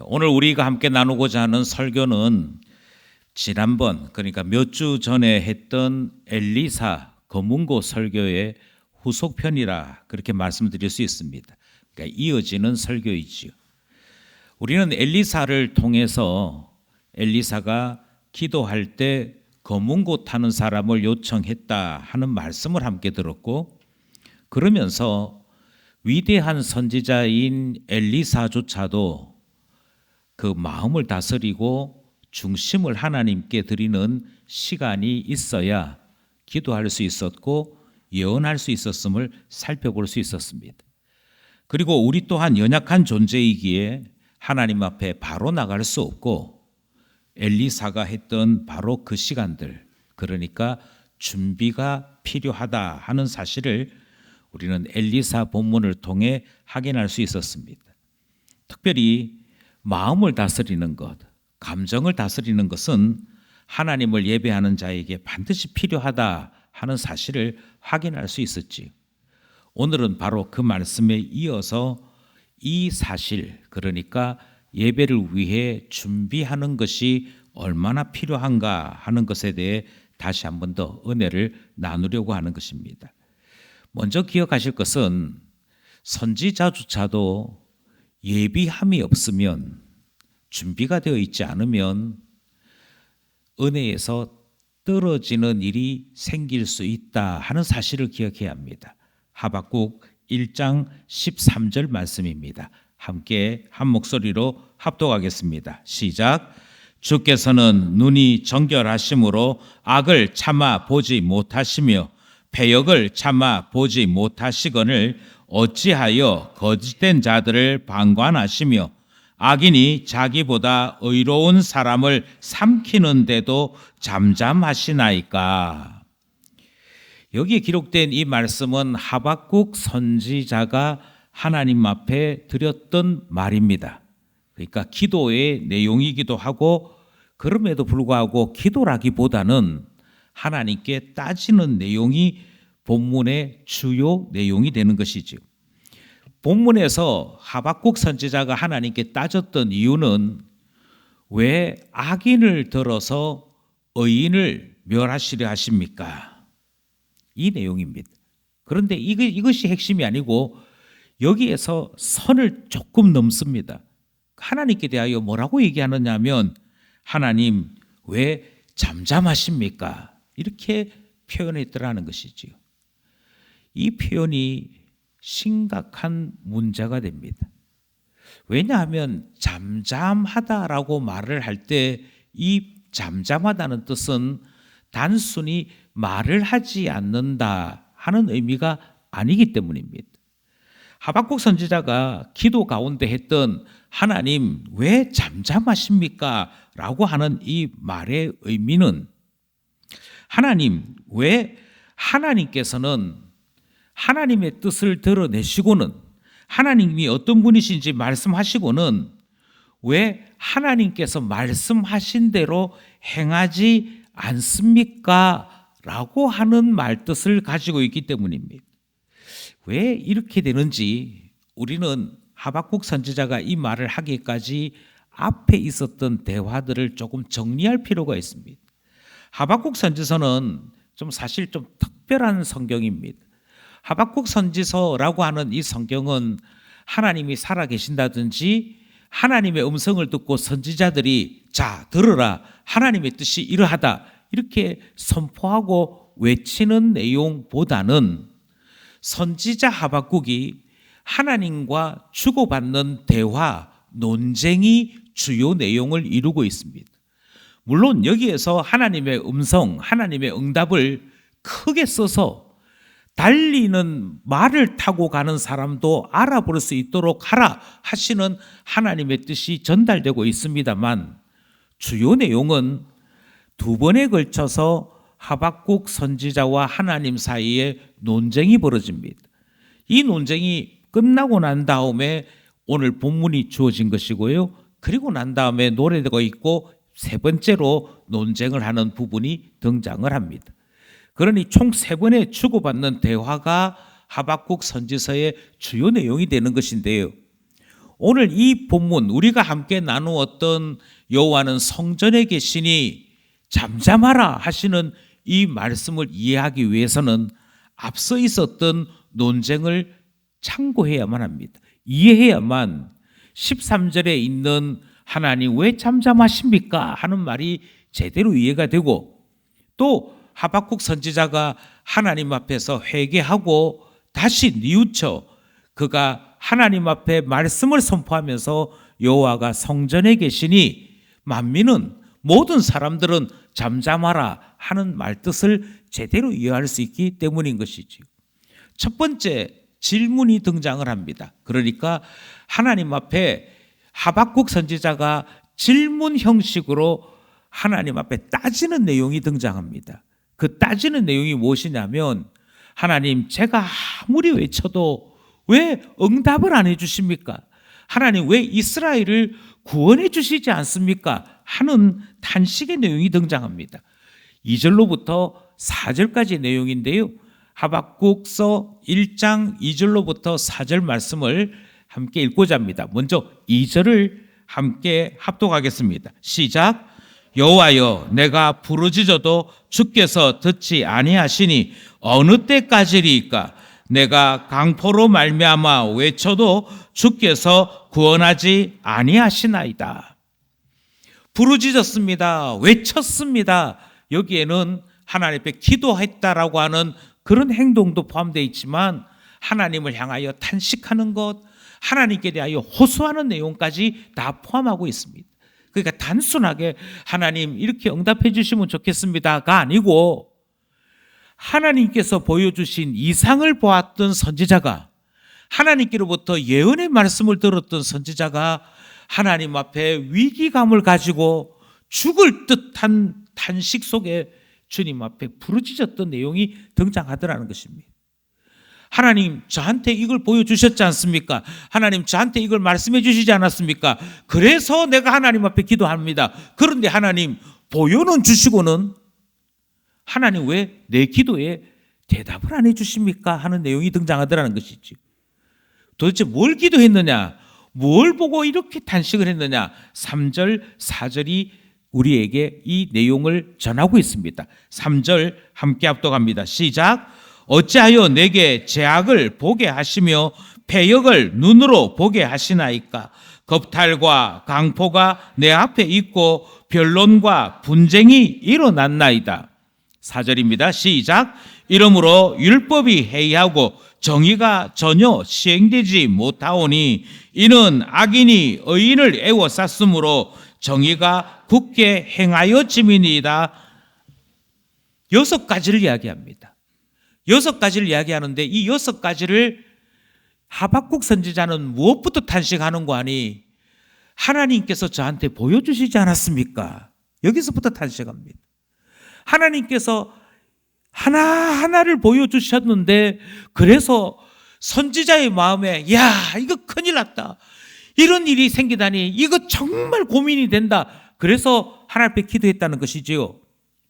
오늘 우리가 함께 나누고자 하는 설교는 지난번, 그러니까 몇 주 전에 했던 엘리사 검은고 설교의 후속편이라 그렇게 말씀드릴 수 있습니다. 그러니까 이어지는 설교이지요. 우리는 엘리사를 통해서 엘리사가 기도할 때 검은고 타는 사람을 요청했다 하는 말씀을 함께 들었고, 그러면서 위대한 선지자인 엘리사조차도 그 마음을 다스리고 중심을 하나님께 드리는 시간이 있어야 기도할 수 있었고 예언할 수 있었음을 살펴볼 수 있었습니다. 그리고 우리 또한 연약한 존재이기에 하나님 앞에 바로 나갈 수 없고, 엘리사가 했던 바로 그 시간들, 그러니까 준비가 필요하다 하는 사실을 우리는 엘리사 본문을 통해 확인할 수 있었습니다. 특별히 마음을 다스리는 것, 감정을 다스리는 것은 하나님을 예배하는 자에게 반드시 필요하다 하는 사실을 확인할 수 있었지요. 오늘은 바로 그 말씀에 이어서 이 사실, 그러니까 예배를 위해 준비하는 것이 얼마나 필요한가 하는 것에 대해 다시 한 번 더 은혜를 나누려고 하는 것입니다. 먼저 기억하실 것은 선지자조차도 예비함이 없으면, 준비가 되어 있지 않으면 은혜에서 떨어지는 일이 생길 수 있다 하는 사실을 기억해야 합니다. 하박국 1장 13절 말씀입니다. 함께 한 목소리로 합독하겠습니다. 시작. 주께서는 눈이 정결하심으로 악을 참아 보지 못하시며 패역을 참아 보지 못하시거늘 어찌하여 거짓된 자들을 방관하시며 악인이 자기보다 의로운 사람을 삼키는데도 잠잠하시나이까. 여기에 기록된 이 말씀은 하박국 선지자가 하나님 앞에 드렸던 말입니다. 그러니까 기도의 내용이기도 하고, 그럼에도 불구하고 기도라기보다는 하나님께 따지는 내용이 본문의 주요 내용이 되는 것이죠. 본문에서 하박국 선지자가 하나님께 따졌던 이유는 왜 악인을 들어서 의인을 멸하시려 하십니까? 이 내용입니다. 그런데 이것이 핵심이 아니고 여기에서 선을 조금 넘습니다. 하나님께 대하여 뭐라고 얘기하느냐 하면, 하나님 왜 잠잠하십니까? 이렇게 표현했더라는 것이지요. 이 표현이 심각한 문제가 됩니다. 왜냐하면 잠잠하다라고 말을 할 때 이 잠잠하다는 뜻은 단순히 말을 하지 않는다 하는 의미가 아니기 때문입니다. 하박국 선지자가 기도 가운데 했던 하나님 왜 잠잠하십니까? 라고 하는 이 말의 의미는, 하나님 왜 하나님께서는 하나님의 뜻을 드러내시고는, 하나님이 어떤 분이신지 말씀하시고는 왜 하나님께서 말씀하신 대로 행하지 않습니까? 라고 하는 말뜻을 가지고 있기 때문입니다. 왜 이렇게 되는지 우리는 하박국 선지자가 이 말을 하기까지 앞에 있었던 대화들을 조금 정리할 필요가 있습니다. 하박국 선지서는 사실 좀 특별한 성경입니다. 하박국 선지서라고 하는 이 성경은 하나님이 살아계신다든지 하나님의 음성을 듣고 선지자들이 자 들으라, 하나님의 뜻이 이러하다 이렇게 선포하고 외치는 내용보다는 선지자 하박국이 하나님과 주고받는 대화, 논쟁이 주요 내용을 이루고 있습니다. 물론 여기에서 하나님의 음성, 하나님의 응답을 크게 써서 달리는 말을 타고 가는 사람도 알아볼 수 있도록 하라 하시는 하나님의 뜻이 전달되고 있습니다만, 주요 내용은 두 번에 걸쳐서 하박국 선지자와 하나님 사이에 논쟁이 벌어집니다. 이 논쟁이 끝나고 난 다음에 오늘 본문이 주어진 것이고요. 그리고 난 다음에 노래가 있고 세 번째로 논쟁을 하는 부분이 등장을 합니다. 그러니 총 세 번의 주고받는 대화가 하박국 선지서의 주요 내용이 되는 것인데요. 오늘 이 본문 우리가 함께 나누었던 여호와는 성전에 계시니 잠잠하라 하시는 이 말씀을 이해하기 위해서는 앞서 있었던 논쟁을 참고해야만 합니다. 이해해야만 13절에 있는 하나님 왜 잠잠하십니까? 하는 말이 제대로 이해가 되고, 또 하박국 선지자가 하나님 앞에서 회개하고 다시 뉘우쳐 그가 하나님 앞에 말씀을 선포하면서 여호와가 성전에 계시니 만민은 모든 사람들은 잠잠하라 하는 말뜻을 제대로 이해할 수 있기 때문인 것이지요. 첫 번째 질문이 등장을 합니다. 그러니까 하나님 앞에 하박국 선지자가 질문 형식으로 하나님 앞에 따지는 내용이 등장합니다. 그 따지는 내용이 무엇이냐면, 하나님, 제가 아무리 외쳐도 왜 응답을 안 해주십니까? 하나님, 왜 이스라엘을 구원해 주시지 않습니까? 하는 탄식의 내용이 등장합니다. 2절로부터 4절까지 내용인데요, 하박국서 1장 2절로부터 4절 말씀을 함께 읽고자 합니다. 먼저 2절을 함께 합독하겠습니다. 시작. 여호와여, 내가 부르짖어도 주께서 듣지 아니하시니 어느 때까지리이까? 내가 강포로 말미암아 외쳐도 주께서 구원하지 아니하시나이다. 부르짖었습니다. 외쳤습니다. 여기에는 하나님 앞에 기도했다라고 하는 그런 행동도 포함되어 있지만, 하나님을 향하여 탄식하는 것, 하나님께 대하여 호소하는 내용까지 다 포함하고 있습니다. 그러니까 단순하게 하나님 이렇게 응답해 주시면 좋겠습니다가 아니고, 하나님께서 보여주신 이상을 보았던 선지자가, 하나님께로부터 예언의 말씀을 들었던 선지자가 하나님 앞에 위기감을 가지고 죽을 듯한 탄식 속에 주님 앞에 부르짖었던 내용이 등장하더라는 것입니다. 하나님, 저한테 이걸 보여주셨지 않습니까? 하나님, 저한테 이걸 말씀해 주시지 않았습니까? 그래서 내가 하나님 앞에 기도합니다. 그런데 하나님, 보여는 주시고는 하나님 왜 내 기도에 대답을 안 해주십니까? 하는 내용이 등장하더라는 것이지. 도대체 뭘 기도했느냐? 뭘 보고 이렇게 탄식을 했느냐? 3절, 4절이 우리에게 이 내용을 전하고 있습니다. 3절 함께 합독합니다. 시작. 어찌하여 내게 죄악을 보게 하시며 패역을 눈으로 보게 하시나이까? 겁탈과 강포가 내 앞에 있고 변론과 분쟁이 일어났나이다. 4절입니다. 시작. 이러므로 율법이 해이하고 정의가 전혀 시행되지 못하오니 이는 악인이 의인을 애워쌌으므로 정의가 굳게 행하여짐이니이다. 6가지를 이야기합니다. 6가지를 이야기하는데, 이 6가지를 하박국 선지자는 무엇부터 탄식하는 거 아니? 하나님께서 저한테 보여주시지 않았습니까? 여기서부터 탄식합니다. 하나님께서 하나하나를 보여주셨는데, 그래서 선지자의 마음에 야, 이거 큰일 났다, 이런 일이 생기다니 이거 정말 고민이 된다. 그래서 하나님 앞에 기도했다는 것이지요.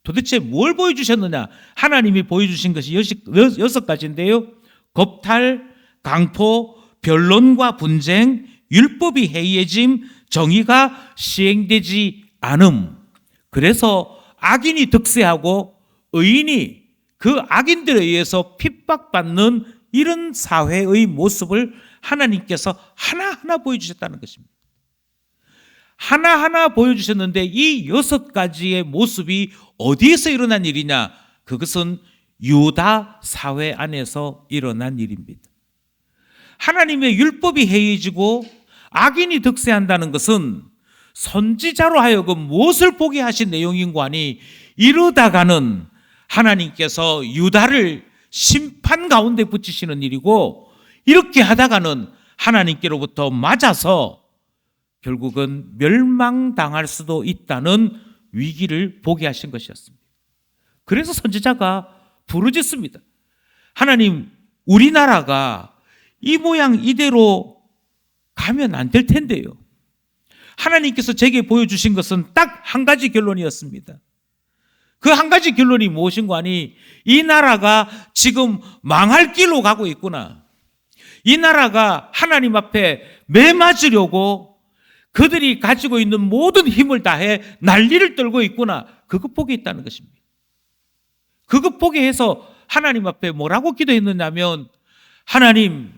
도대체 뭘 보여주셨느냐? 하나님이 보여주신 것이 6가지인데요. 겁탈, 강포, 변론과 분쟁, 율법이 해이해짐, 정의가 시행되지 않음. 그래서 악인이 득세하고 의인이 그 악인들에 의해서 핍박받는 이런 사회의 모습을 하나님께서 하나하나 보여주셨다는 것입니다. 하나하나 보여주셨는데, 이 6가지의 모습이 어디에서 일어난 일이냐? 그것은 유다 사회 안에서 일어난 일입니다. 하나님의 율법이 해이해지고 악인이 득세한다는 것은 선지자로 하여금 무엇을 보게 하신 내용인 거 아니? 이러다가는 하나님께서 유다를 심판 가운데 붙이시는 일이고, 이렇게 하다가는 하나님께로부터 맞아서 결국은 멸망당할 수도 있다는 위기를 보게 하신 것이었습니다. 그래서 선지자가 부르짖습니다. 하나님, 우리나라가 이 모양 이대로 가면 안 될 텐데요. 하나님께서 제게 보여주신 것은 딱 한 가지 결론이었습니다. 그 한 가지 결론이 무엇인 거 아니? 이 나라가 지금 망할 길로 가고 있구나. 이 나라가 하나님 앞에 매맞으려고 그들이 가지고 있는 모든 힘을 다해 난리를 떨고 있구나. 그것 보게 있다는 것입니다. 그것 보게 해서 하나님 앞에 뭐라고 기도했느냐면, 하나님,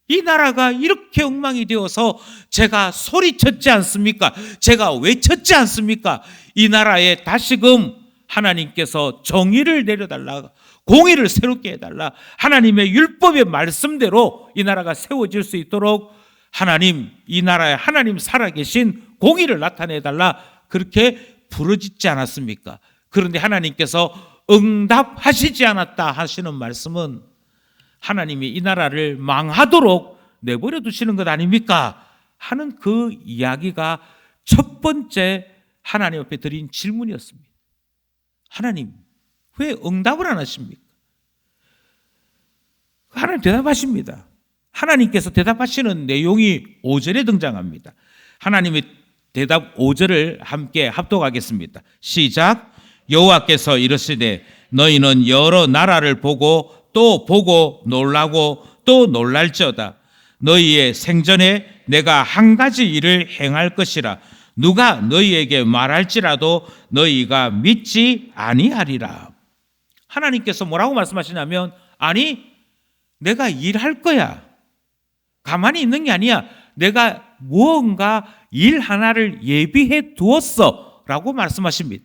이 나라가 이렇게 엉망이 되어서 제가 소리쳤지 않습니까? 제가 외쳤지 않습니까? 이 나라에 다시금 하나님께서 정의를 내려달라, 공의를 새롭게 해달라, 하나님의 율법의 말씀대로 이 나라가 세워질 수 있도록 하나님, 이 나라에 하나님 살아계신 공의를 나타내달라, 그렇게 부르짖지 않았습니까? 그런데 하나님께서 응답하시지 않았다 하시는 말씀은 하나님이 이 나라를 망하도록 내버려 두시는 것 아닙니까? 하는 그 이야기가 첫 번째 하나님 앞에 드린 질문이었습니다. 하나님, 왜 응답을 안 하십니까? 하나님 대답하십니다. 하나님께서 대답하시는 내용이 5절에 등장합니다. 하나님의 대답 5절을 함께 합독하겠습니다. 시작. 여호와께서 이르시되 너희는 여러 나라를 보고 또 보고 놀라고 또 놀랄지어다. 너희의 생전에 내가 한 가지 일을 행할 것이라. 누가 너희에게 말할지라도 너희가 믿지 아니하리라. 하나님께서 뭐라고 말씀하시냐면, 아니, 내가 일할 거야. 가만히 있는 게 아니야. 내가 무언가 일 하나를 예비해 두었어 라고 말씀하십니다.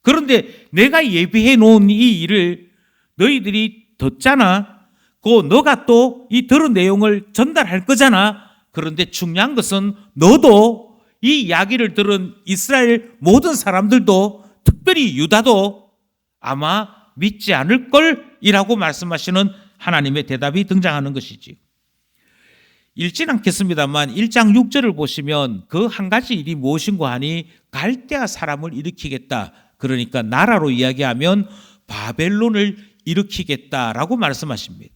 그런데 내가 예비해 놓은 이 일을 너희들이 듣잖아. 그 너가 또 이 들은 내용을 전달할 거잖아. 그런데 중요한 것은 너도 이 이야기를 들은 이스라엘 모든 사람들도, 특별히 유다도 아마 믿지 않을 걸이라고 말씀하시는 하나님의 대답이 등장하는 것이지. 읽진 않겠습니다만 1장 6절을 보시면 그 한 가지 일이 무엇인고 하니 갈대아 사람을 일으키겠다. 그러니까 나라로 이야기하면 바벨론을 일으키겠다라고 말씀하십니다.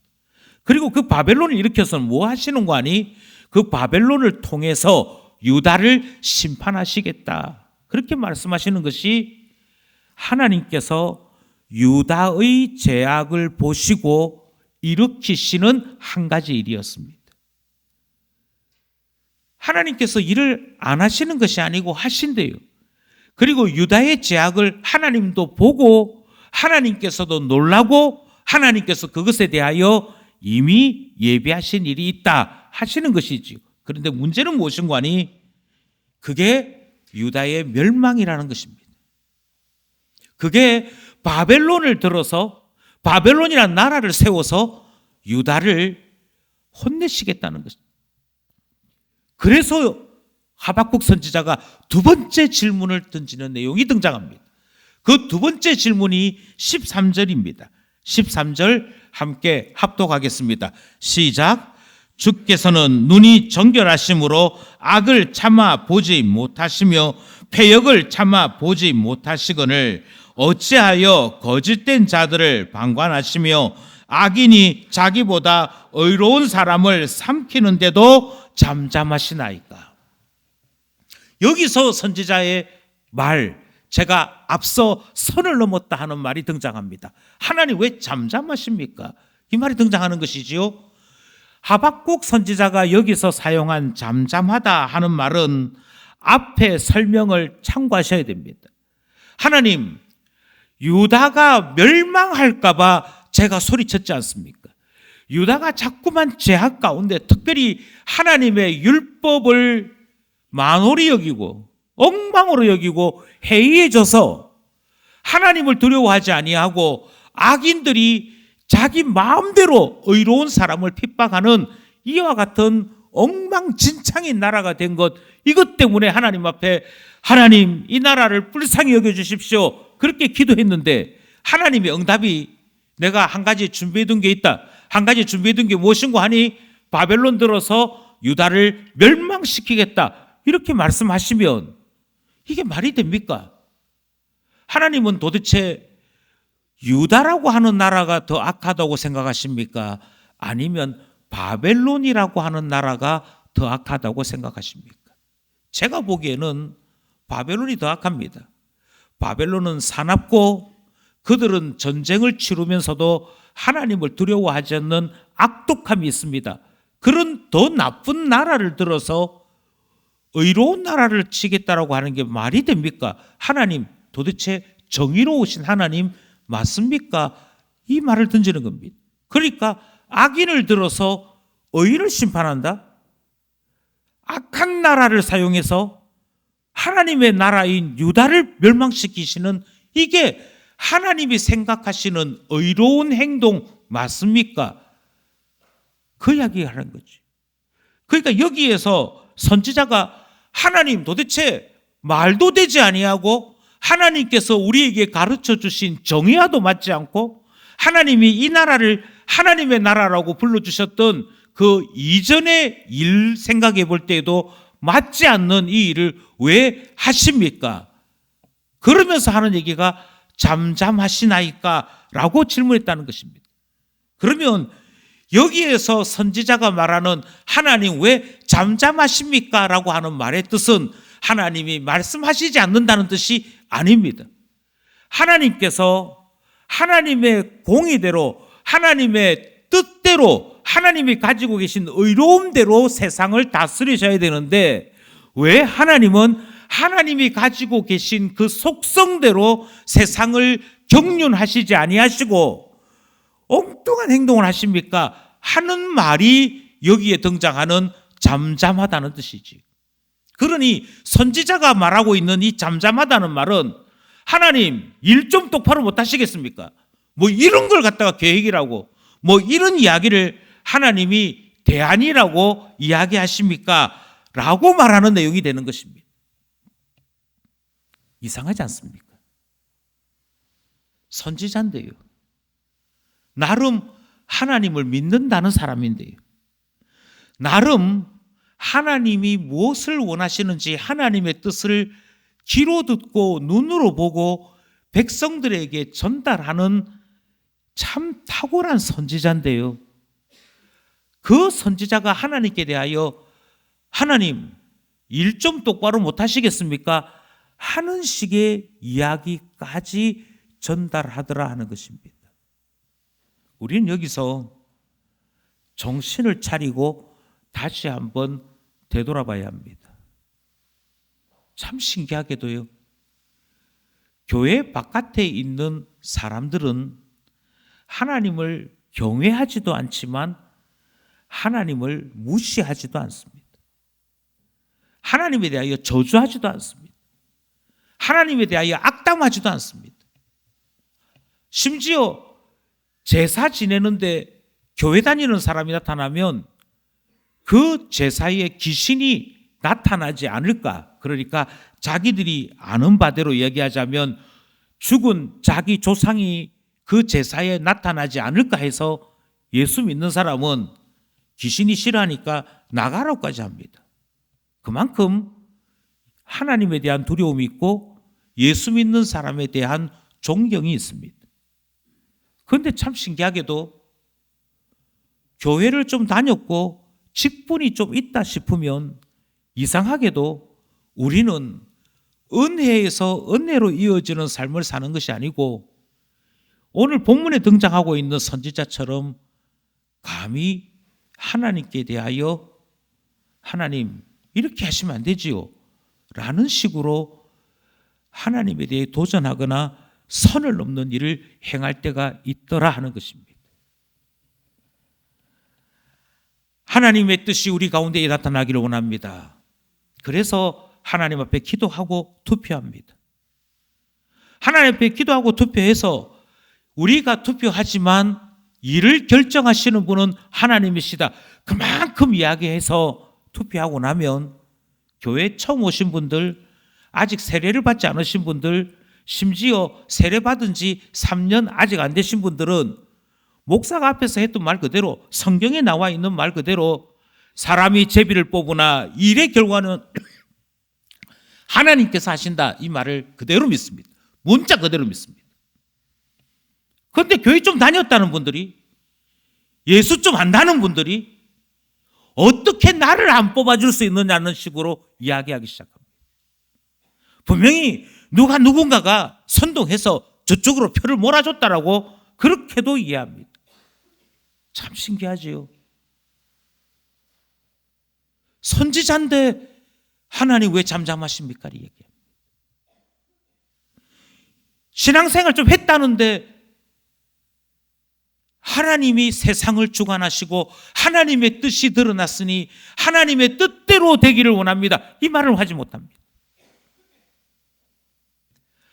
그리고 그 바벨론을 일으켜서는 뭐 하시는 거 아니? 그 바벨론을 통해서 유다를 심판하시겠다. 그렇게 말씀하시는 것이 하나님께서 유다의 죄악을 보시고 일으키시는 한 가지 일이었습니다. 하나님께서 일을 안 하시는 것이 아니고 하신대요. 그리고 유다의 죄악을 하나님도 보고 하나님께서도 놀라고 하나님께서 그것에 대하여 이미 예비하신 일이 있다 하시는 것이지요. 그런데 문제는 무엇인고 하니 그게 유다의 멸망이라는 것입니다. 그게 바벨론을 들어서 바벨론이라는 나라를 세워서 유다를 혼내시겠다는 것입니다. 그래서 하박국 선지자가 두 번째 질문을 던지는 내용이 등장합니다. 그 두 번째 질문이 13절입니다. 13절 함께 합독하겠습니다. 시작. 주께서는 눈이 정결하심으로 악을 참아 보지 못하시며 패역을 참아 보지 못하시거늘 어찌하여 거짓된 자들을 방관하시며 악인이 자기보다 의로운 사람을 삼키는데도 잠잠하시나이까. 여기서 선지자의 말, 제가 앞서 선을 넘었다 하는 말이 등장합니다. 하나님 왜 잠잠하십니까? 이 말이 등장하는 것이지요. 하박국 선지자가 여기서 사용한 잠잠하다 하는 말은 앞에 설명을 참고하셔야 됩니다. 하나님, 유다가 멸망할까 봐 제가 소리쳤지 않습니까? 유다가 자꾸만 죄악 가운데 특별히 하나님의 율법을 만홀히 여기고 엉망으로 여기고 해이해져서 하나님을 두려워하지 아니하고 악인들이 자기 마음대로 의로운 사람을 핍박하는 이와 같은 엉망진창인 나라가 된 것, 이것 때문에 하나님 앞에 하나님 이 나라를 불쌍히 여겨주십시오 그렇게 기도했는데 하나님의 응답이 내가 한 가지 준비해둔 게 있다. 한 가지 준비해둔 게 무엇인고 하니 바벨론 들어서 유다를 멸망시키겠다 이렇게 말씀하시면 이게 말이 됩니까? 하나님은 도대체 유다라고 하는 나라가 더 악하다고 생각하십니까? 아니면 바벨론이라고 하는 나라가 더 악하다고 생각하십니까? 제가 보기에는 바벨론이 더 악합니다. 바벨론은 사납고 그들은 전쟁을 치르면서도 하나님을 두려워하지 않는 악독함이 있습니다. 그런 그런 더 나쁜 나라를 들어서 의로운 나라를 치겠다라고 하는 게 말이 됩니까? 하나님, 도대체 정의로우신 하나님 맞습니까? 이 말을 던지는 겁니다. 그러니까 악인을 들어서 의인을 심판한다? 악한 나라를 사용해서 하나님의 나라인 유다를 멸망시키시는, 이게 하나님이 생각하시는 의로운 행동 맞습니까? 그 이야기하는 거지. 그러니까 여기에서 선지자가 하나님, 도대체 말도 되지 아니하고 하나님께서 우리에게 가르쳐 주신 정의와도 맞지 않고 하나님이 이 나라를 하나님의 나라라고 불러주셨던 그 이전의 일 생각해 볼 때에도 맞지 않는 이 일을 왜 하십니까? 그러면서 하는 얘기가 잠잠하시나이까? 라고 질문했다는 것입니다. 그러면 여기에서 선지자가 말하는 하나님 왜 잠잠하십니까? 라고 하는 말의 뜻은 하나님이 말씀하시지 않는다는 뜻이 아닙니다. 하나님께서 하나님의 공의대로, 하나님의 뜻대로, 하나님이 가지고 계신 의로움대로 세상을 다스리셔야 되는데, 왜 하나님은 하나님이 가지고 계신 그 속성대로 세상을 경륜하시지 아니하시고 엉뚱한 행동을 하십니까? 하는 말이 여기에 등장하는 잠잠하다는 뜻이지. 그러니 선지자가 말하고 있는 이 잠잠하다는 말은 하나님 일 좀 똑바로 못 하시겠습니까? 뭐 이런 걸 갖다가 계획이라고, 뭐 이런 이야기를 하나님이 대안이라고 이야기하십니까? 라고 말하는 내용이 되는 것입니다. 이상하지 않습니까? 선지자인데요. 나름 하나님을 믿는다는 사람인데요. 나름 하나님이 무엇을 원하시는지 하나님의 뜻을 귀로 듣고 눈으로 보고 백성들에게 전달하는 참 탁월한 선지자인데요. 그 선지자가 하나님께 대하여 하나님 일 좀 똑바로 못 하시겠습니까? 하는 식의 이야기까지 전달하더라 하는 것입니다. 우리는 여기서 정신을 차리고 다시 한번 되돌아봐야 합니다. 참 신기하게도요, 교회 바깥에 있는 사람들은 하나님을 경외하지도 않지만 하나님을 무시하지도 않습니다. 하나님에 대하여 저주하지도 않습니다. 하나님에 대하여 악담하지도 않습니다. 심지어 제사 지내는데 교회 다니는 사람이 나타나면 그 제사에 귀신이 나타나지 않을까? 그러니까 자기들이 아는 바대로 얘기하자면 죽은 자기 조상이 그 제사에 나타나지 않을까 해서 예수 믿는 사람은 귀신이 싫어하니까 나가라고까지 합니다. 그만큼 하나님에 대한 두려움이 있고 예수 믿는 사람에 대한 존경이 있습니다. 그런데 참 신기하게도 교회를 좀 다녔고 직분이 좀 있다 싶으면 이상하게도 우리는 은혜에서 은혜로 이어지는 삶을 사는 것이 아니고 오늘 본문에 등장하고 있는 선지자처럼 감히 하나님께 대하여 하나님 이렇게 하시면 안 되지요 라는 식으로 하나님에 대해 도전하거나 선을 넘는 일을 행할 때가 있더라 하는 것입니다. 하나님의 뜻이 우리 가운데에 나타나기를 원합니다. 그래서 하나님 앞에 기도하고 투표합니다. 하나님 앞에 기도하고 투표해서 우리가 투표하지만 일을 결정하시는 분은 하나님이시다. 그만큼 이야기해서 투표하고 나면 교회 처음 오신 분들, 아직 세례를 받지 않으신 분들, 심지어 세례 받은 지 3년 아직 안 되신 분들은 목사가 앞에서 했던 말 그대로, 성경에 나와 있는 말 그대로 사람이 제비를 뽑으나 일의 결과는 하나님께서 하신다, 이 말을 그대로 믿습니다. 문자 그대로 믿습니다. 그런데 교회 좀 다녔다는 분들이, 예수 좀 안다는 분들이 어떻게 나를 안 뽑아줄 수 있느냐는 식으로 이야기하기 시작합니다. 분명히 누군가가 선동해서 저쪽으로 표를 몰아줬다라고 그렇게도 이해합니다. 참 신기하지요. 선지자인데 하나님 왜 잠잠하십니까? 이 얘기예요. 신앙생활 좀 했다는데 하나님이 세상을 주관하시고 하나님의 뜻이 드러났으니 하나님의 뜻대로 되기를 원합니다. 이 말을 하지 못합니다.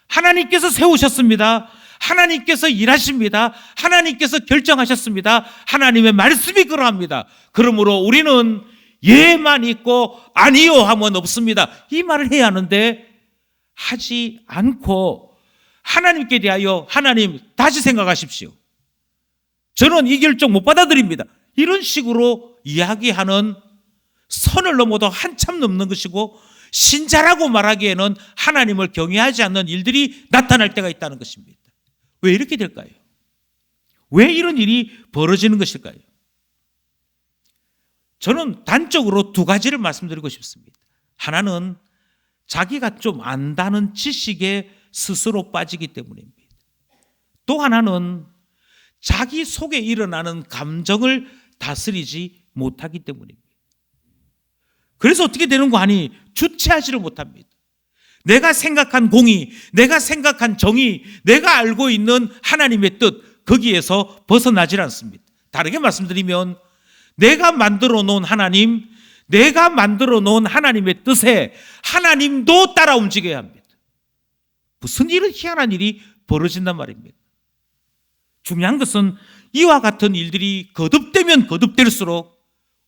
하나님께서 세우셨습니다. 하나님께서 일하십니다. 하나님께서 결정하셨습니다. 하나님의 말씀이 그러합니다. 그러므로 우리는 예만 있고 아니요 하면 없습니다. 이 말을 해야 하는데 하지 않고 하나님께 대하여 하나님 다시 생각하십시오. 저는 이 결정 못 받아들입니다. 이런 식으로 이야기하는 선을 넘어도 한참 넘는 것이고 신자라고 말하기에는 하나님을 경외하지 않는 일들이 나타날 때가 있다는 것입니다. 왜 이렇게 될까요? 왜 이런 일이 벌어지는 것일까요? 저는 단적으로 두 가지를 말씀드리고 싶습니다. 하나는 자기가 좀 안다는 지식에 스스로 빠지기 때문입니다. 또 하나는 자기 속에 일어나는 감정을 다스리지 못하기 때문입니다. 그래서 어떻게 되는 거 아니? 주체하지를 못합니다. 내가 생각한 공의, 내가 생각한 정의, 내가 알고 있는 하나님의 뜻, 거기에서 벗어나질 않습니다. 다르게 말씀드리면 내가 만들어 놓은 하나님, 내가 만들어 놓은 하나님의 뜻에 하나님도 따라 움직여야 합니다. 무슨 이런 희한한 일이 벌어진단 말입니다. 중요한 것은 이와 같은 일들이 거듭되면 거듭될수록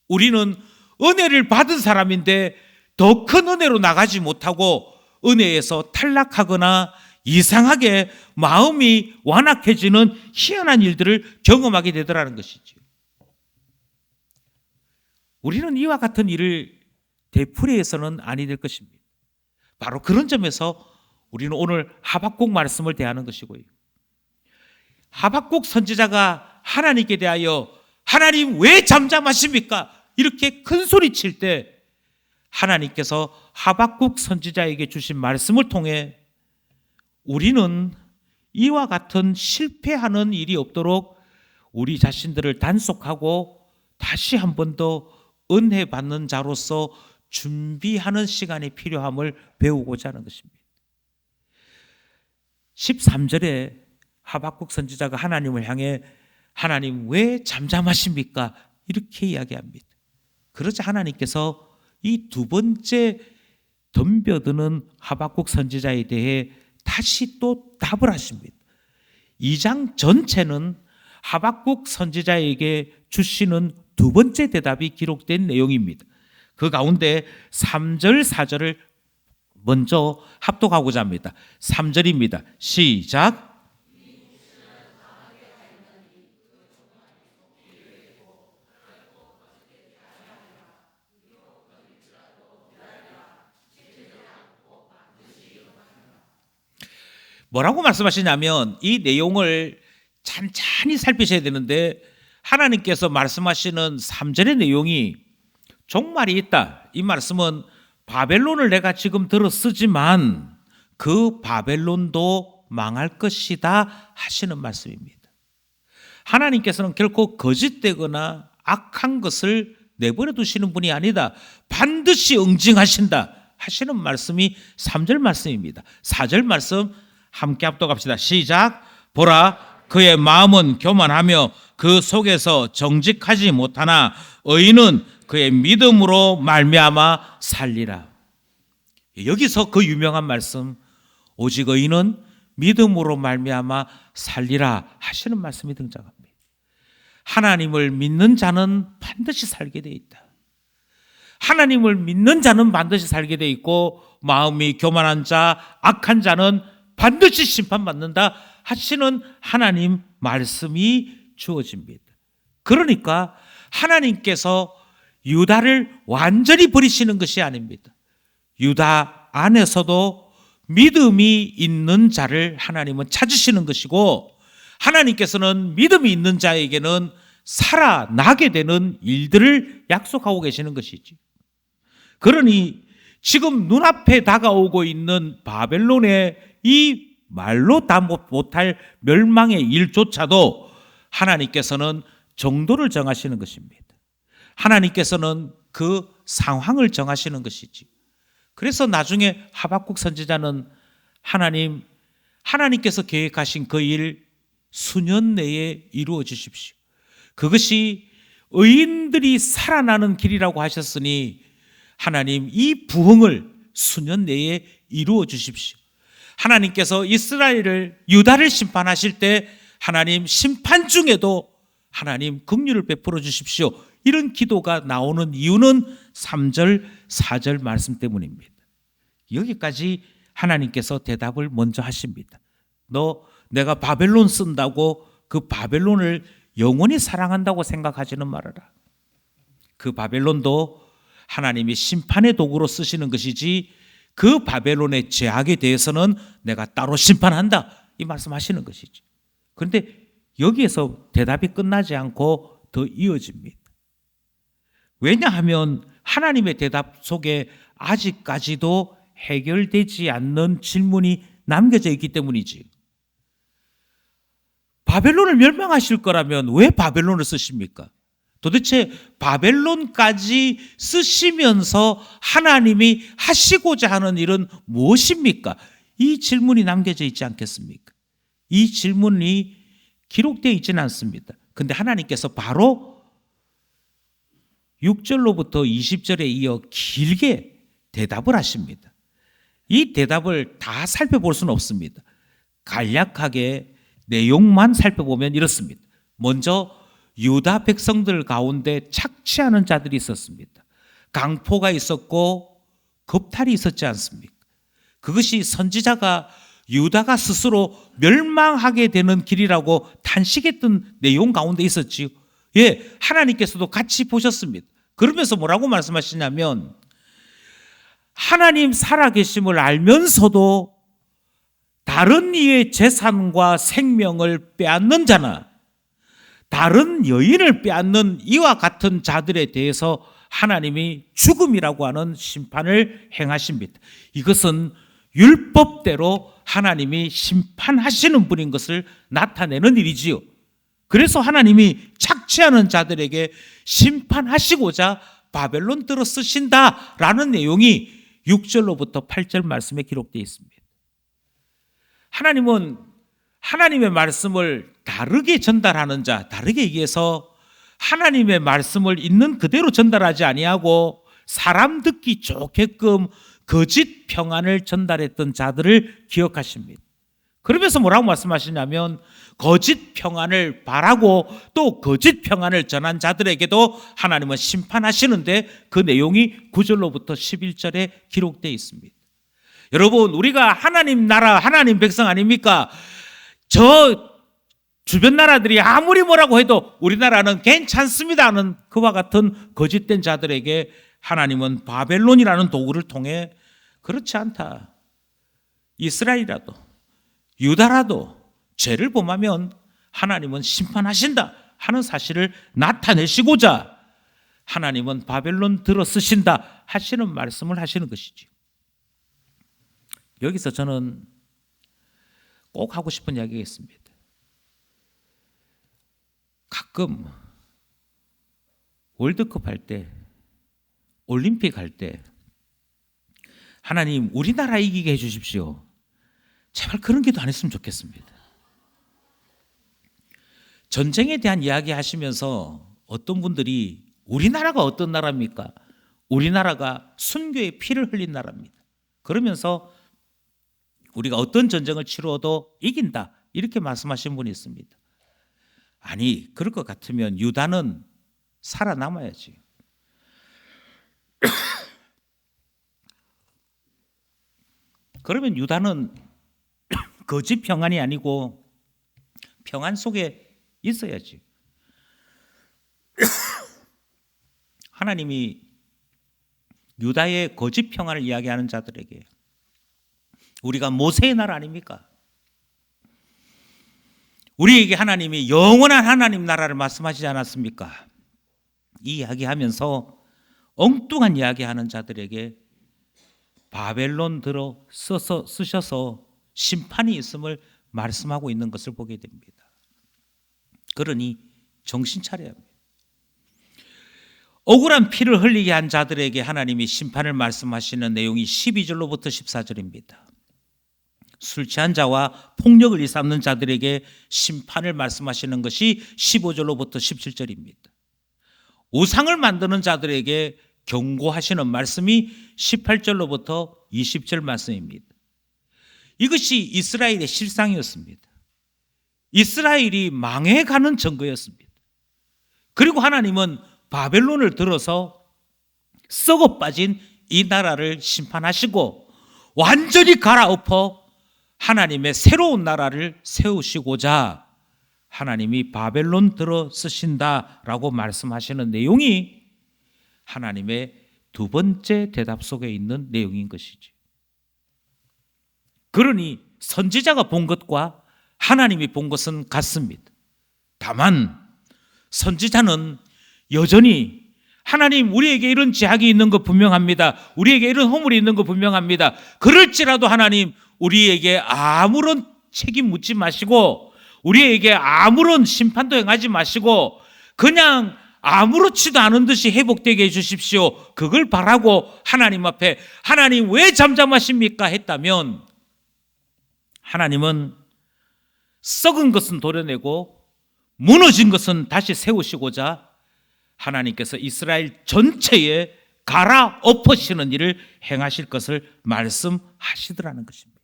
우리는 은혜를 받은 사람인데 더 큰 은혜로 나가지 못하고 은혜에서 탈락하거나 이상하게 마음이 완악해지는 희한한 일들을 경험하게 되더라는 것이죠. 우리는 이와 같은 일을 되풀이해서는 아니 될 것입니다. 바로 그런 점에서 우리는 오늘 하박국 말씀을 대하는 것이고요. 하박국 선지자가 하나님께 대하여 하나님 왜 잠잠하십니까? 이렇게 큰 소리 칠 때 하나님께서 하박국 선지자에게 주신 말씀을 통해 우리는 이와 같은 실패하는 일이 없도록 우리 자신들을 단속하고 다시 한 번 더 은혜 받는 자로서 준비하는 시간이 필요함을 배우고자 하는 것입니다. 13절에 하박국 선지자가 하나님을 향해 하나님 왜 잠잠하십니까? 이렇게 이야기합니다. 그러자 하나님께서 이 두 번째 덤벼드는 하박국 선지자에 대해 다시 또 답을 하십니다. 2장 전체는 하박국 선지자에게 주시는 두 번째 대답이 기록된 내용입니다. 그 가운데 3절, 4절을 먼저 합독하고자 합니다. 3절입니다. 시작. 뭐라고 말씀하시냐면 이 내용을 찬찬히 살피셔야 되는데 하나님께서 말씀하시는 3절의 내용이 종말이 있다. 이 말씀은 바벨론을 내가 지금 들어 쓰지만 그 바벨론도 망할 것이다 하시는 말씀입니다. 하나님께서는 결코 거짓되거나 악한 것을 내버려 두시는 분이 아니다. 반드시 응징하신다 하시는 말씀이 3절 말씀입니다. 4절 말씀 함께 합독합시다. 시작. 보라, 그의 마음은 교만하며 그 속에서 정직하지 못하나 의인은 그의 믿음으로 말미암아 살리라. 여기서 그 유명한 말씀, 오직 의인은 믿음으로 말미암아 살리라 하시는 말씀이 등장합니다. 하나님을 믿는 자는 반드시 살게 돼 있다. 하나님을 믿는 자는 반드시 살게 돼 있고 마음이 교만한 자, 악한 자는 반드시 심판받는다 하시는 하나님 말씀이 주어집니다. 그러니까 하나님께서 유다를 완전히 버리시는 것이 아닙니다. 유다 안에서도 믿음이 있는 자를 하나님은 찾으시는 것이고 하나님께서는 믿음이 있는 자에게는 살아나게 되는 일들을 약속하고 계시는 것이지. 그러니 지금 눈앞에 다가오고 있는 바벨론의 이 말로 다 못할 멸망의 일조차도 하나님께서는 정도를 정하시는 것입니다. 하나님께서는 그 상황을 정하시는 것이지. 그래서 나중에 하박국 선지자는 하나님께서 계획하신 그 일 수년 내에 이루어 주십시오. 그것이 의인들이 살아나는 길이라고 하셨으니 하나님 이 부흥을 수년 내에 이루어 주십시오. 하나님께서 이스라엘을 유다를 심판하실 때 하나님 심판 중에도 하나님 긍휼을 베풀어 주십시오. 이런 기도가 나오는 이유는 3절 4절 말씀 때문입니다. 여기까지 하나님께서 대답을 먼저 하십니다. 내가 바벨론 쓴다고 그 바벨론을 영원히 사랑한다고 생각하지는 말아라. 그 바벨론도 하나님이 심판의 도구로 쓰시는 것이지 그 바벨론의 죄악에 대해서는 내가 따로 심판한다, 이 말씀하시는 것이지. 그런데 여기에서 대답이 끝나지 않고 더 이어집니다. 왜냐하면 하나님의 대답 속에 아직까지도 해결되지 않는 질문이 남겨져 있기 때문이지. 바벨론을 멸망하실 거라면 왜 바벨론을 쓰십니까? 도대체 바벨론까지 쓰시면서 하나님이 하시고자 하는 일은 무엇입니까? 이 질문이 남겨져 있지 않겠습니까? 이 질문이 기록되어 있지는 않습니다. 그런데 하나님께서 바로 6절로부터 20절에 이어 길게 대답을 하십니다. 이 대답을 다 살펴볼 수는 없습니다. 간략하게 내용만 살펴보면 이렇습니다. 먼저 유다 백성들 가운데 착취하는 자들이 있었습니다. 강포가 있었고 겁탈이 있었지 않습니까? 그것이 선지자가 유다가 스스로 멸망하게 되는 길이라고 탄식했던 내용 가운데 있었지요. 예, 하나님께서도 같이 보셨습니다. 그러면서 뭐라고 말씀하시냐면 하나님 살아계심을 알면서도 다른 이의 재산과 생명을 빼앗는 자나 다른 여인을 빼앗는 이와 같은 자들에 대해서 하나님이 죽음이라고 하는 심판을 행하십니다. 이것은 율법대로 하나님이 심판하시는 분인 것을 나타내는 일이지요. 그래서 하나님이 착취하는 자들에게 심판하시고자 바벨론 들어 쓰신다라는 내용이 6절로부터 8절 말씀에 기록되어 있습니다. 하나님은 하나님의 말씀을 다르게 전달하는 자, 다르게 얘기해서 하나님의 말씀을 있는 그대로 전달하지 아니하고 사람 듣기 좋게끔 거짓 평안을 전달했던 자들을 기억하십니다. 그러면서 뭐라고 말씀하시냐면 거짓 평안을 바라고 또 거짓 평안을 전한 자들에게도 하나님은 심판하시는데 그 내용이 9절로부터 11절에 기록되어 있습니다. 여러분, 우리가 하나님 나라, 하나님 백성 아닙니까? 저 주변 나라들이 아무리 뭐라고 해도 우리나라는 괜찮습니다 하는 그와 같은 거짓된 자들에게 하나님은 바벨론이라는 도구를 통해 그렇지 않다, 이스라엘이라도 유다라도 죄를 범하면 하나님은 심판하신다 하는 사실을 나타내시고자 하나님은 바벨론 들어 쓰신다 하시는 말씀을 하시는 것이죠. 여기서 저는 꼭 하고 싶은 이야기가 있습니다. 가끔 월드컵 할 때, 올림픽 할 때 하나님 우리나라 이기게 해주십시오, 제발 그런 기도 안 했으면 좋겠습니다. 전쟁에 대한 이야기 하시면서 어떤 분들이 우리나라가 어떤 나라입니까? 우리나라가 순교의 피를 흘린 나라입니다. 그러면서 우리가 어떤 전쟁을 치루어도 이긴다 이렇게 말씀하신 분이 있습니다. 아니, 그럴 것 같으면 유다는 살아남아야지. 그러면 유다는 거짓 평안이 아니고 평안 속에 있어야지. 하나님이 유다의 거짓 평안을 이야기하는 자들에게 우리가 모세의 나라 아닙니까? 우리에게 하나님이 영원한 하나님 나라를 말씀하시지 않았습니까? 이 이야기하면서 엉뚱한 이야기하는 자들에게 바벨론 들어 쓰셔서 심판이 있음을 말씀하고 있는 것을 보게 됩니다. 그러니 정신 차려야 합니다. 억울한 피를 흘리게 한 자들에게 하나님이 심판을 말씀하시는 내용이 12절로부터 14절입니다. 술 취한 자와 폭력을 일삼는 자들에게 심판을 말씀하시는 것이 15절로부터 17절입니다. 우상을 만드는 자들에게 경고하시는 말씀이 18절로부터 20절 말씀입니다. 이것이 이스라엘의 실상이었습니다. 이스라엘이 망해가는 증거였습니다. 그리고 하나님은 바벨론을 들어서 썩어 빠진 이 나라를 심판하시고 완전히 갈아엎어 하나님의 새로운 나라를 세우시고자 하나님이 바벨론 들어 쓰신다라고 말씀하시는 내용이 하나님의 두 번째 대답 속에 있는 내용인 것이지. 그러니 선지자가 본 것과 하나님이 본 것은 같습니다. 다만 선지자는 여전히 하나님, 우리에게 이런 제약이 있는 거 분명합니다. 우리에게 이런 허물이 있는 거 분명합니다. 그럴지라도 하나님, 우리에게 아무런 책임 묻지 마시고 우리에게 아무런 심판도 행하지 마시고 그냥 아무렇지도 않은 듯이 회복되게 해주십시오. 그걸 바라고 하나님 앞에 하나님 왜 잠잠하십니까? 했다면 하나님은 썩은 것은 도려내고 무너진 것은 다시 세우시고자 하나님께서 이스라엘 전체에 갈아엎으시는 일을 행하실 것을 말씀하시더라는 것입니다.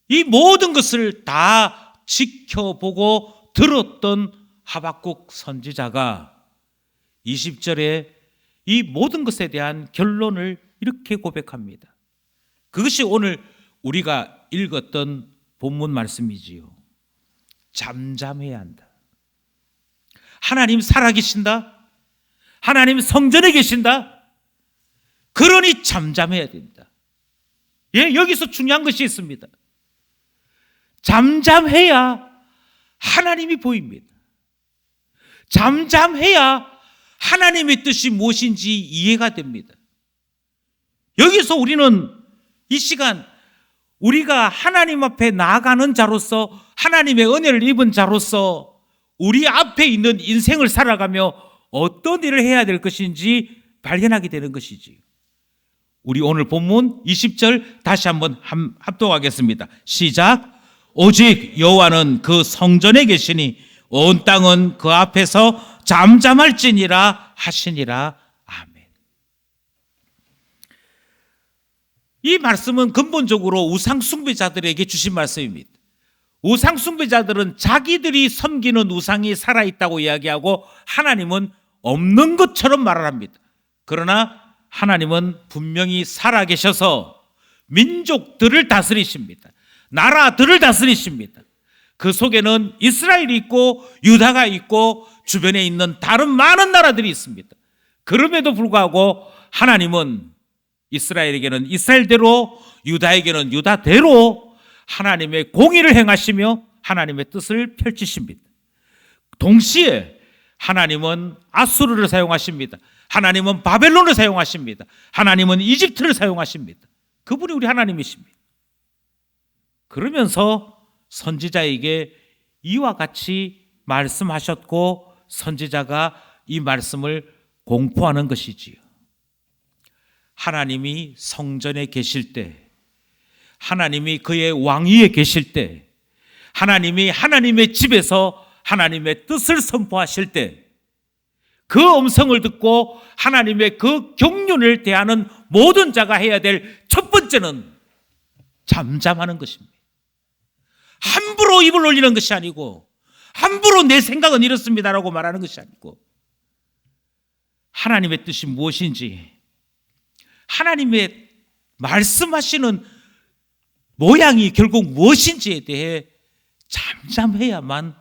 이 모든 것을 다 지켜보고 들었던 하박국 선지자가 20절에 이 모든 것에 대한 결론을 이렇게 고백합니다. 그것이 오늘 우리가 읽었던 본문 말씀이지요. 잠잠해야 한다. 하나님 살아계신다. 하나님 성전에 계신다. 그러니 잠잠해야 된다. 예, 여기서 중요한 것이 있습니다. 잠잠해야 하나님이 보입니다. 잠잠해야 하나님의 뜻이 무엇인지 이해가 됩니다. 여기서 우리는 이 시간 우리가 하나님 앞에 나아가는 자로서 하나님의 은혜를 입은 자로서 우리 앞에 있는 인생을 살아가며 어떤 일을 해야 될 것인지 발견하게 되는 것이지. 우리 오늘 본문 20절 다시 한번 합독하겠습니다. 시작. 오직 여호와는 그 성전에 계시니 온 땅은 그 앞에서 잠잠할지니라 하시니라. 아멘. 이 말씀은 근본적으로 우상 숭배자들에게 주신 말씀입니다. 우상 숭배자들은 자기들이 섬기는 우상이 살아있다고 이야기하고 하나님은 없는 것처럼 말을 합니다. 그러나 하나님은 분명히 살아계셔서 민족들을 다스리십니다. 나라들을 다스리십니다. 그 속에는 이스라엘이 있고 유다가 있고 주변에 있는 다른 많은 나라들이 있습니다. 그럼에도 불구하고 하나님은 이스라엘에게는 이스라엘대로 유다에게는 유다대로 하나님의 공의를 행하시며 하나님의 뜻을 펼치십니다. 동시에 하나님은 아수르를 사용하십니다. 하나님은 바벨론을 사용하십니다. 하나님은 이집트를 사용하십니다. 그분이 우리 하나님이십니다. 그러면서 선지자에게 이와 같이 말씀하셨고 선지자가 이 말씀을 공포하는 것이지요. 하나님이 성전에 계실 때, 하나님이 그의 왕위에 계실 때, 하나님이 하나님의 집에서 하나님의 뜻을 선포하실 때, 그 음성을 듣고 하나님의 그 경륜을 대하는 모든 자가 해야 될 첫 번째는 잠잠하는 것입니다. 함부로 입을 올리는 것이 아니고 함부로 내 생각은 이렇습니다라고 말하는 것이 아니고 하나님의 뜻이 무엇인지 하나님의 말씀하시는 모양이 결국 무엇인지에 대해 잠잠해야만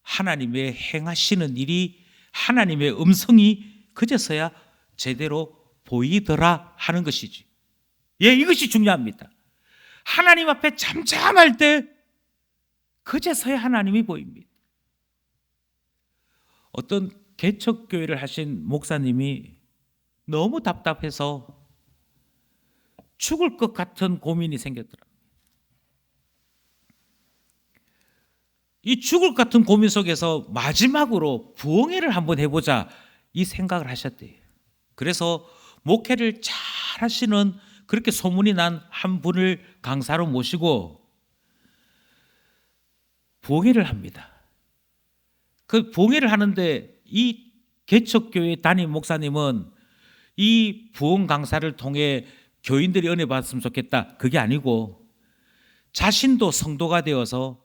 하나님의 행하시는 일이 하나님의 음성이 그제서야 제대로 보이더라 하는 것이지. 예, 이것이 중요합니다. 하나님 앞에 잠잠할 때 그제서야 하나님이 보입니다. 어떤 개척교회를 하신 목사님이 너무 답답해서 죽을 것 같은 고민이 생겼더라. 이 죽을 것 같은 고민 속에서 마지막으로 부흥회를 한번 해보자 이 생각을 하셨대요. 그래서 목회를 잘 하시는 그렇게 소문이 난 한 분을 강사로 모시고 부흥회를 합니다. 그 부흥회를 하는데 이 개척교회 담임 목사님은 이 부흥 강사를 통해 교인들이 은혜 받았으면 좋겠다, 그게 아니고 자신도 성도가 되어서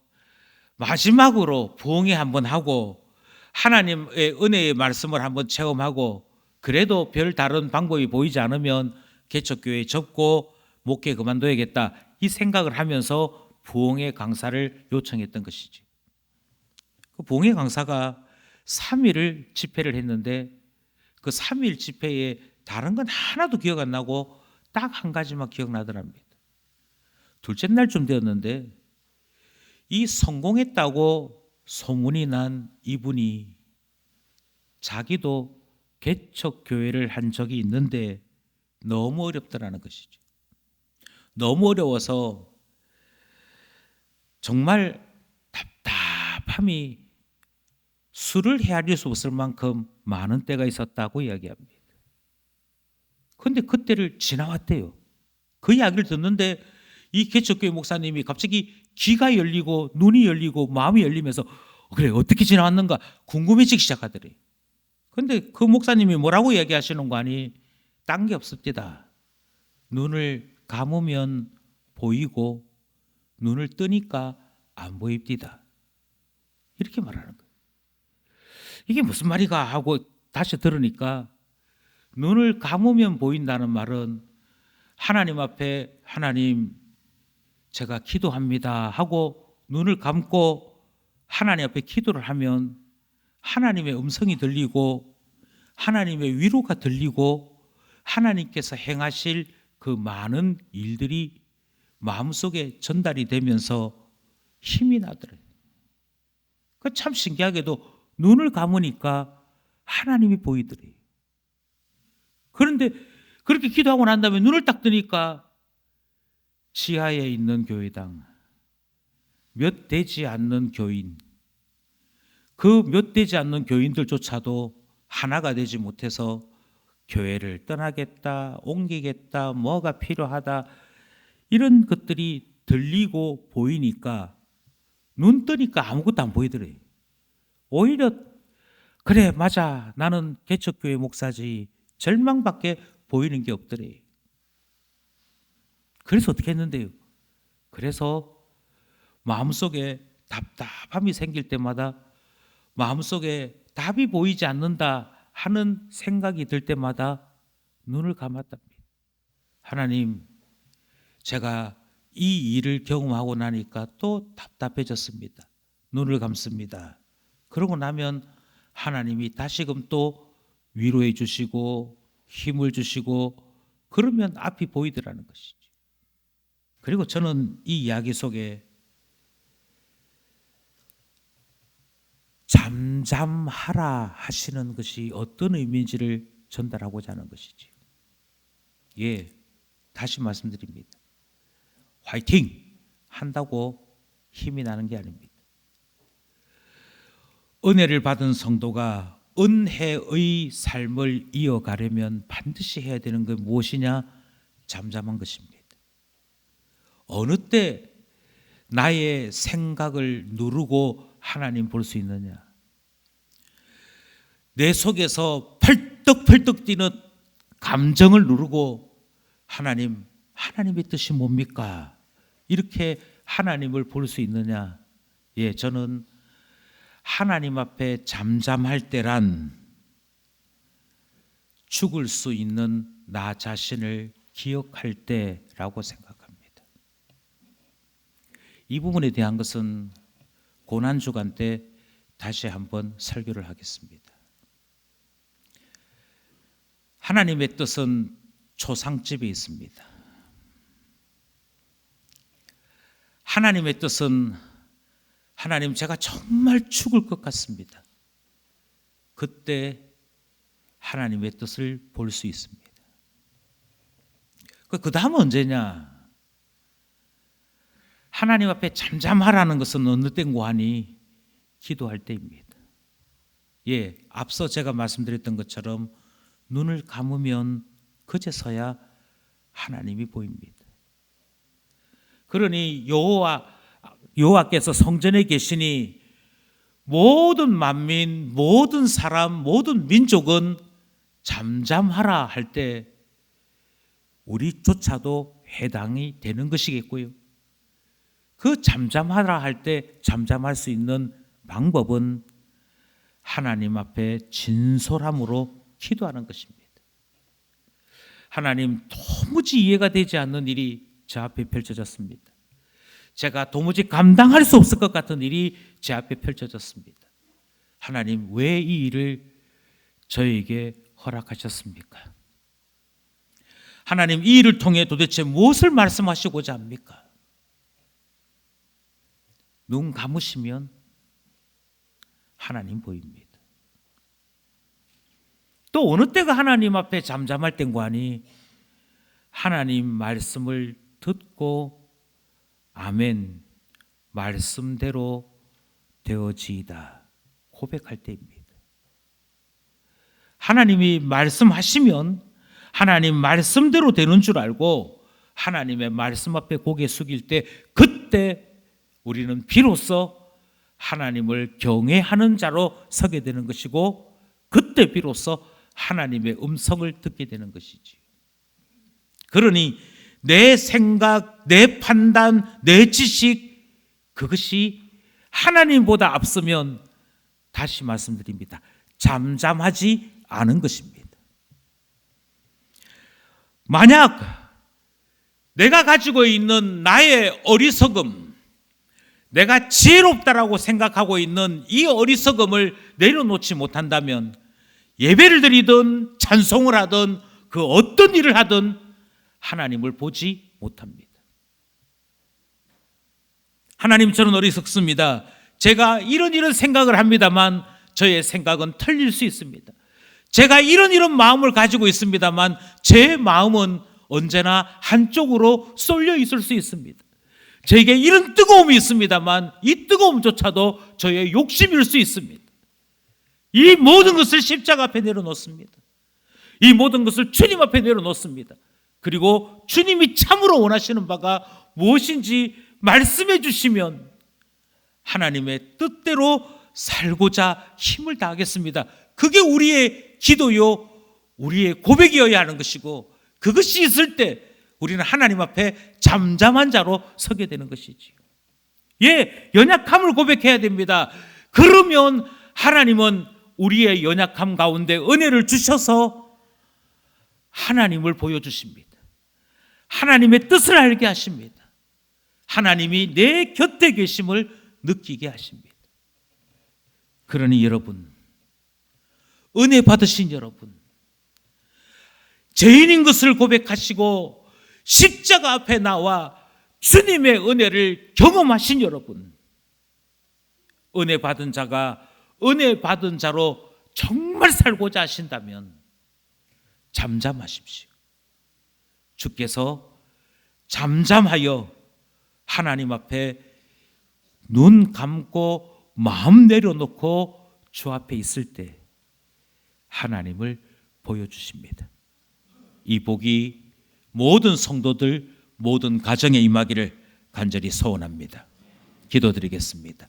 마지막으로 부흥회 한번 하고 하나님의 은혜의 말씀을 한번 체험하고 그래도 별 다른 방법이 보이지 않으면 개척교회에 접고 목회 그만둬야겠다 이 생각을 하면서 부흥회 강사를 요청했던 것이지. 그 부흥회 강사가 3일을 집회를 했는데 그 3일 집회에 다른 건 하나도 기억 안 나고 딱 한 가지만 기억나더랍니다. 둘째 날쯤 되었는데 이 성공했다고 소문이 난 이분이 자기도 개척교회를 한 적이 있는데 너무 어렵더라는 것이죠. 너무 어려워서 정말 답답함이 수를 헤아릴 수 없을 만큼 많은 때가 있었다고 이야기합니다. 그런데 그때를 지나왔대요. 그 이야기를 듣는데 이 개척교회 목사님이 갑자기 귀가 열리고 눈이 열리고 마음이 열리면서 그래 어떻게 지나왔는가 궁금해지기 시작하더래. 그런데 그 목사님이 뭐라고 이야기하시는 거 아니? 딴 게 없습니다. 눈을 감으면 보이고 눈을 뜨니까 안 보입니다. 이렇게 말하는 거예요. 이게 무슨 말이가 하고 다시 들으니까 눈을 감으면 보인다는 말은 하나님 앞에 하나님 제가 기도합니다 하고 눈을 감고 하나님 앞에 기도를 하면 하나님의 음성이 들리고 하나님의 위로가 들리고 하나님께서 행하실 그 많은 일들이 마음속에 전달이 되면서 힘이 나더래요. 그 참 신기하게도 눈을 감으니까 하나님이 보이더래요. 그런데 그렇게 기도하고 난 다음에 눈을 딱 뜨니까 지하에 있는 교회당 몇 되지 않는 교인, 그 몇 되지 않는 교인들조차도 하나가 되지 못해서 교회를 떠나겠다, 옮기겠다, 뭐가 필요하다 이런 것들이 들리고 보이니까 눈 뜨니까 아무것도 안 보이더래요. 오히려 그래 맞아 나는 개척교회 목사지 절망밖에 보이는 게 없더래요. 그래서 어떻게 했는데요? 그래서 마음속에 답답함이 생길 때마다 마음속에 답이 보이지 않는다 하는 생각이 들 때마다 눈을 감았답니다. 하나님, 제가 이 일을 경험하고 나니까 또 답답해졌습니다. 눈을 감습니다. 그러고 나면 하나님이 다시금 또 위로해 주시고 힘을 주시고 그러면 앞이 보이더라는 것이죠. 그리고 저는 이 이야기 속에 잠잠하라 하시는 것이 어떤 의미인지를 전달하고자 하는 것이지. 예, 다시 말씀드립니다. 화이팅! 한다고 힘이 나는 게 아닙니다. 은혜를 받은 성도가 은혜의 삶을 이어가려면 반드시 해야 되는 게 무엇이냐? 잠잠한 것입니다. 어느 때 나의 생각을 누르고 하나님 볼 수 있느냐? 내 속에서 펄떡펄떡 뛰는 감정을 누르고 하나님의 뜻이 뭡니까? 이렇게 하나님을 볼 수 있느냐? 예, 저는 하나님 앞에 잠잠할 때란 죽을 수 있는 나 자신을 기억할 때라고 생각합니다. 이 부분에 대한 것은 고난주간 때 다시 한번 설교를 하겠습니다. 하나님의 뜻은 초상집에 있습니다. 하나님의 뜻은 하나님 제가 정말 죽을 것 같습니다. 그때 하나님의 뜻을 볼 수 있습니다. 그 다음은 언제냐? 하나님 앞에 잠잠하라는 것은 어느 때인고 하니 기도할 때입니다. 예, 앞서 제가 말씀드렸던 것처럼 눈을 감으면 그제서야 하나님이 보입니다. 그러니 여호와께서 성전에 계시니 모든 만민, 모든 사람, 모든 민족은 잠잠하라 할 때 우리조차도 해당이 되는 것이겠고요. 그 잠잠하라 할 때 잠잠할 수 있는 방법은 하나님 앞에 진솔함으로 기도하는 것입니다. 하나님, 도무지 이해가 되지 않는 일이 제 앞에 펼쳐졌습니다. 제가 도무지 감당할 수 없을 것 같은 일이 제 앞에 펼쳐졌습니다. 하나님, 왜 이 일을 저에게 허락하셨습니까? 하나님, 이 일을 통해 도대체 무엇을 말씀하시고자 합니까? 눈 감으시면 하나님 보입니다. 또 어느 때가 하나님 앞에 잠잠할 땐고 하니 하나님 말씀을 듣고 아멘, 말씀대로 되어지이다 고백할 때입니다. 하나님이 말씀하시면 하나님 말씀대로 되는 줄 알고 하나님의 말씀 앞에 고개 숙일 때, 그때 우리는 비로소 하나님을 경외하는 자로 서게 되는 것이고, 그때 비로소 하나님의 음성을 듣게 되는 것이지. 그러니 내 생각, 내 판단, 내 지식, 그것이 하나님보다 앞서면, 다시 말씀드립니다, 잠잠하지 않은 것입니다. 만약 내가 가지고 있는 나의 어리석음, 내가 지혜롭다라고 생각하고 있는 이 어리석음을 내려놓지 못한다면 예배를 드리든 찬송을 하든 그 어떤 일을 하든 하나님을 보지 못합니다. 하나님, 저는 어리석습니다. 제가 이런 생각을 합니다만 저의 생각은 틀릴 수 있습니다. 제가 이런 마음을 가지고 있습니다만 제 마음은 언제나 한쪽으로 쏠려 있을 수 있습니다. 저에게 이런 뜨거움이 있습니다만 이 뜨거움조차도 저의 욕심일 수 있습니다. 이 모든 것을 십자가 앞에 내려놓습니다. 이 모든 것을 주님 앞에 내려놓습니다. 그리고 주님이 참으로 원하시는 바가 무엇인지 말씀해 주시면 하나님의 뜻대로 살고자 힘을 다하겠습니다. 그게 우리의 기도요, 우리의 고백이어야 하는 것이고, 그것이 있을 때 우리는 하나님 앞에 잠잠한 자로 서게 되는 것이지요. 예, 연약함을 고백해야 됩니다. 그러면 하나님은 우리의 연약함 가운데 은혜를 주셔서 하나님을 보여주십니다. 하나님의 뜻을 알게 하십니다. 하나님이 내 곁에 계심을 느끼게 하십니다. 그러니 여러분, 은혜 받으신 여러분, 죄인인 것을 고백하시고 십자가 앞에 나와 주님의 은혜를 경험하신 여러분, 은혜 받은 자가 은혜 받은 자로 정말 살고자 하신다면 잠잠하십시오. 주께서 잠잠하여 하나님 앞에 눈 감고 마음 내려놓고 주 앞에 있을 때 하나님을 보여주십니다. 이 복이 모든 성도들, 모든 가정에 임하기를 간절히 소원합니다. 기도드리겠습니다.